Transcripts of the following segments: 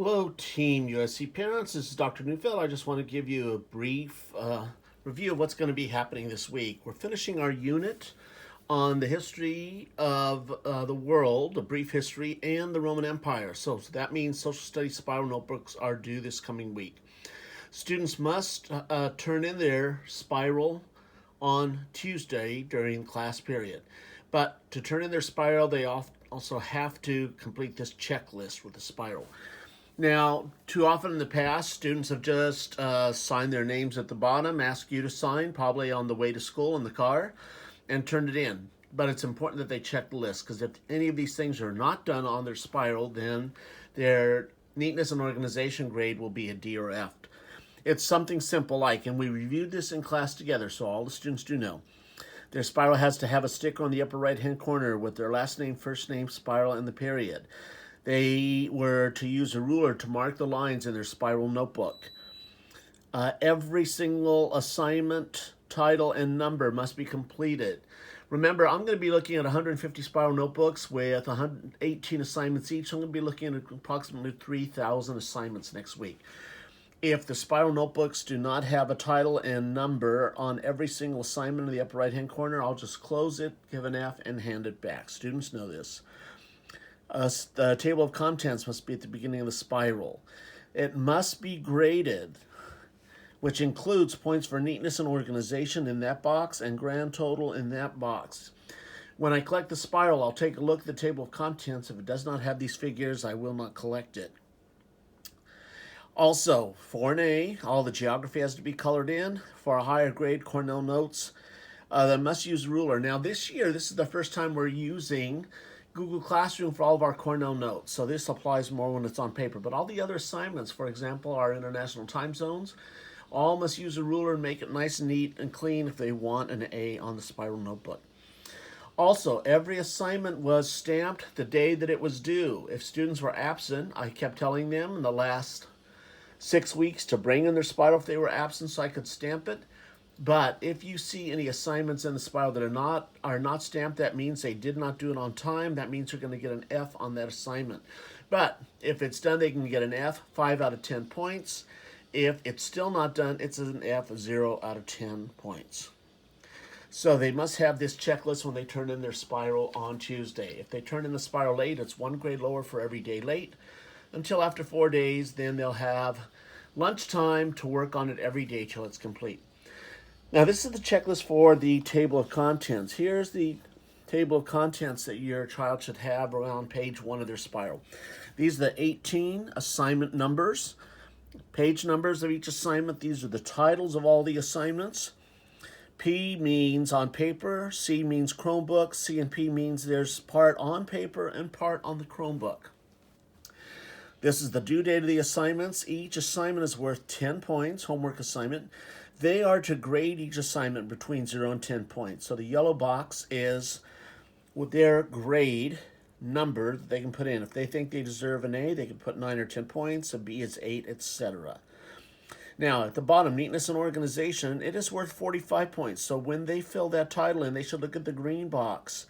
Hello, Team USC parents. This is Dr. Neufeld. I just want to give you a brief review of what's going to be happening this week. We're finishing our unit on the history of the world, a brief history, and the Roman Empire. So that means social studies spiral notebooks are due this coming week. Students must turn in their spiral on Tuesday during class period. But to turn in their spiral, they also have to complete this checklist with the spiral. Now, too often in the past, students have just signed their names at the bottom, asked you to sign, probably on the way to school in the car, and turned it in. But it's important that they check the list, because if any of these things are not done on their spiral, then their neatness and organization grade will be a D or F. It's something simple like, and we reviewed this in class together, so all the students do know. Their spiral has to have a sticker on the upper right-hand corner with their last name, first name, spiral, and the period. They were to use a ruler to mark the lines in their spiral notebook. Every single assignment, title, and number must be completed. Remember, I'm going to be looking at 150 spiral notebooks with 118 assignments each. I'm going to be looking at approximately 3,000 assignments next week. If the spiral notebooks do not have a title and number on every single assignment in the upper right-hand corner, I'll just close it, give an F, and hand it back. Students know this. The table of contents must be at the beginning of the spiral. It must be graded, which includes points for neatness and organization in that box and grand total in that box. When I collect the spiral, I'll take a look at the table of contents. If it does not have these figures, I will not collect it. Also, for an A, all the geography has to be colored in. For a higher grade, Cornell notes, they must use a ruler. Now this year, this is the first time we're using Google Classroom for all of our Cornell notes. So this applies more when it's on paper. But all the other assignments, for example, our international time zones, all must use a ruler and make it nice and neat and clean if they want an A on the spiral notebook. Also, every assignment was stamped the day that it was due. If students were absent, I kept telling them in the last 6 weeks to bring in their spiral if they were absent so I could stamp it. But if you see any assignments in the spiral that are not stamped, that means they did not do it on time. That means they're going to get an F on that assignment. But if it's done, they can get an F, 5 out of 10 points. If it's still not done, it's an F, 0 out of 10 points. So they must have this checklist when they turn in their spiral on Tuesday. If they turn in the spiral late, it's 1 grade lower for every day late. Until after 4 days, then they'll have lunchtime to work on it every day till it's complete. Now, this is the checklist for the table of contents. Here's the table of contents that your child should have around page 1 of their spiral. These are the 18 assignment numbers, page numbers of each assignment. These are the titles of all the assignments. P means on paper, C means Chromebook, C and P means there's part on paper and part on the Chromebook. This is the due date of the assignments. Each assignment is worth 10 points, homework assignment. They are to grade each assignment between 0 and 10 points. So the yellow box is with their grade number that they can put in. If they think they deserve an A, they can put 9 or 10 points. A B is 8, etc. Now, at the bottom, neatness and organization, it is worth 45 points. So when they fill that title in, they should look at the green box.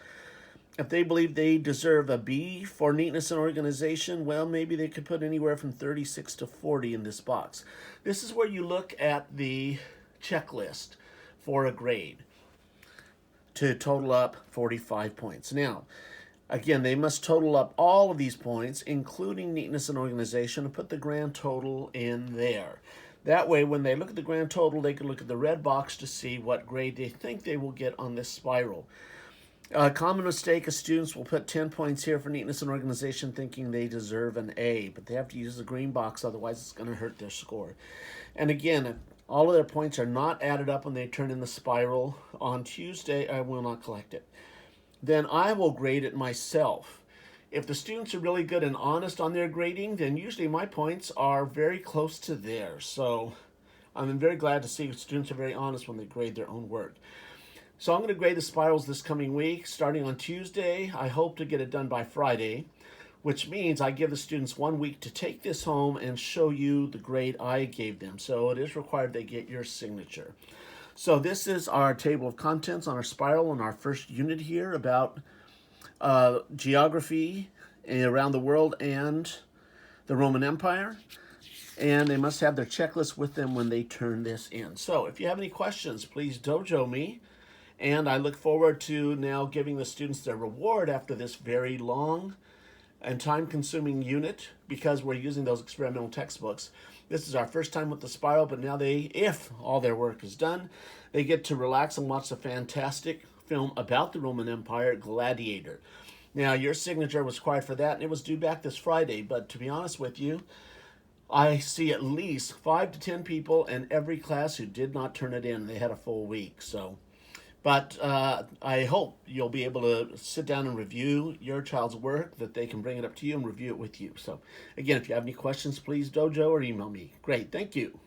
If they believe they deserve a B for neatness and organization, well, maybe they could put anywhere from 36 to 40 in this box. This is where you look at the checklist for a grade to total up 45 points. Now, again, they must total up all of these points, including neatness and organization, and put the grand total in there. That way, when they look at the grand total, they can look at the red box to see what grade they think they will get on this spiral. A common mistake is students will put 10 points here for neatness and organization thinking they deserve an A, but they have to use the green box, otherwise it's going to hurt their score. And again, all of their points are not added up when they turn in the spiral on Tuesday. I will not collect it. Then I will grade it myself. If the students are really good and honest on their grading, then usually my points are very close to theirs. So I'm very glad to see students are very honest when they grade their own work. So I'm going to grade the spirals this coming week, starting on Tuesday. I hope to get it done by Friday, which means I give the students 1 week to take this home and show you the grade I gave them. So it is required they get your signature. So this is our table of contents on our spiral in our first unit here about geography around the world and the Roman Empire, and they must have their checklist with them when they turn this in. So if you have any questions, please dojo me. And I look forward to now giving the students their reward after this very long and time-consuming unit, because we're using those experimental textbooks. This is our first time with the spiral, but now they, if all their work is done, they get to relax and watch the fantastic film about the Roman Empire, Gladiator. Now, your signature was required for that, and it was due back this Friday, but to be honest with you, I see at least 5 to 10 people in every class who did not turn it in. They had a full week, so... But I hope you'll be able to sit down and review your child's work, that they can bring it up to you and review it with you. So, again, if you have any questions, please dojo or email me. Great, thank you.